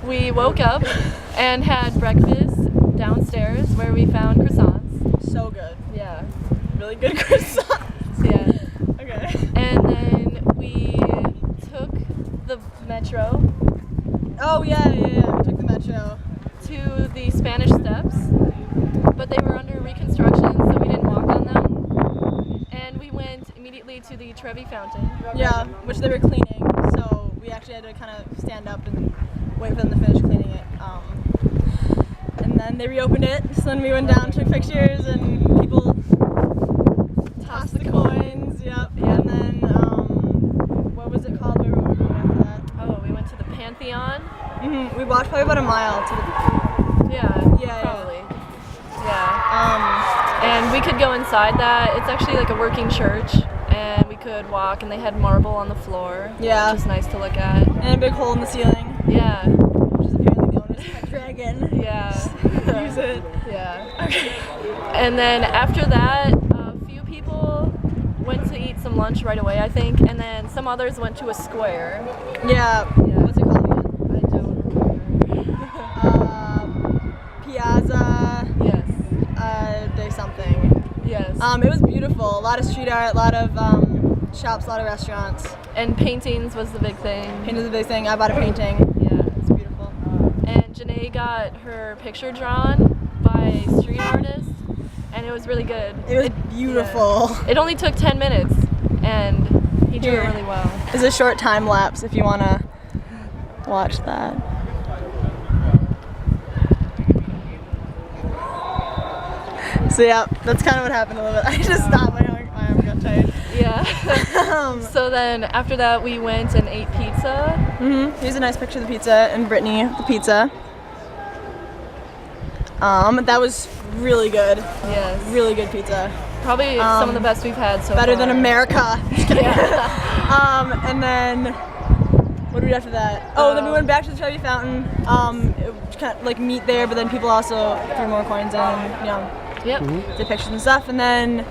we woke up and had breakfast downstairs where we found croissants. So good. Yeah. Really good croissants. Yeah. Okay. And then we took the metro Oh yeah. We took the metro. to the Spanish Steps, but they were under reconstruction, so we didn't walk on them. And we went immediately to the Trevi Fountain. Yeah, which they were cleaning, so we actually had to kind of stand up and wait for them to finish cleaning it. And then they reopened it, so then we went down, took pictures, and people tossed the coins. Yep. And then what was it called? Where were we going after that? Oh, we went to the Pantheon. We walked probably about a mile to the. Yeah, probably. Yeah. And we could go inside that. It's actually like a working church, and we could walk, and they had marble on the floor. Yeah. Which is nice to look at. And a big hole in the ceiling, Yeah. which is apparently the owner's pet dragon. Yeah. Use it. Yeah. Okay. And then after that, a few people went to eat some lunch right away, I think, and then some others went to a square. Yeah. What's it called again? I don't remember. Piazza. Yes. Day something. Yes. It was beautiful. A lot of street art, a lot of shops, a lot of restaurants. And paintings was the big thing. Painting was a big thing. I bought a painting. Yeah. It's beautiful. And Janae got her picture drawn by a street artist, and it was really good. It was beautiful. Yeah. It only took 10 minutes, and he drew it Here. really well. It's a short time lapse if you want to watch that. So yeah, that's kind of what happened a little bit. I just stopped. My arm got tired. Yeah. So then after that, we went and ate pizza. Here's a nice picture of the pizza and Brittany, the pizza. That was really good. Yes. Really good pizza. Probably some of the best we've had so Better far. than America. Just kidding. Yeah. And then what did we do after that? Oh, then we went back to the Trevi Fountain. It was kind of like meet there, but then people also threw more coins in, and, you know, Yep. did pictures and stuff. And then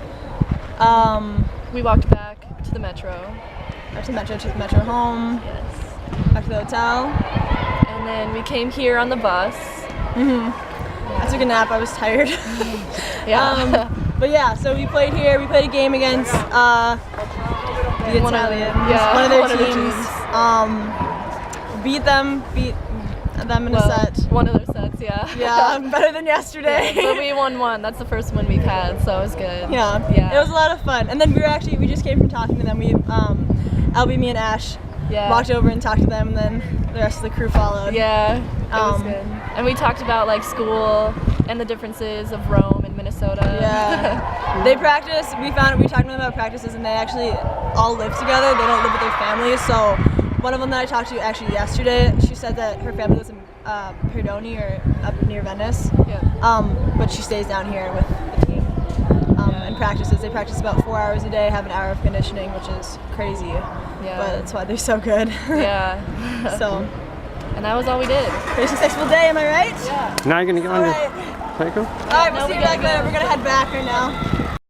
We walked back to the metro. back to the metro, took the metro home, Yes. back to the hotel. And then we came here on the bus. I took a nap. I was tired. Yeah. But yeah, so we played here. We played a game against the One of- Italians, yeah, one of their one of the teams. Beat them in a set. One of their sets, yeah. Yeah, better than yesterday. Yeah, but we won one. That's the first one we've had, so it was good. Yeah, Yeah. it was a lot of fun. And then we just came from talking to them. We, Albie, me, and Ash Yeah. walked over and talked to them, and then the rest of the crew followed. Yeah, it was Um, good. And we talked about like school and the differences of Rome and Minnesota. Yeah. They practice. We talked to them about practices, and they actually all live together. They don't live with their families. So one of them that I talked to actually yesterday, she said that her family lives in Perdoni or up near Venice. Yeah. But she stays down here with the team and practices. They practice about 4 hours a day, have an hour of conditioning, which is crazy. Yeah. But that's why they're so good. Yeah. So, And that was all we did. pretty successful day, am I right? Yeah. Now you're gonna get on All the right. cycle? All right, we'll see you back later. We're gonna head back right now.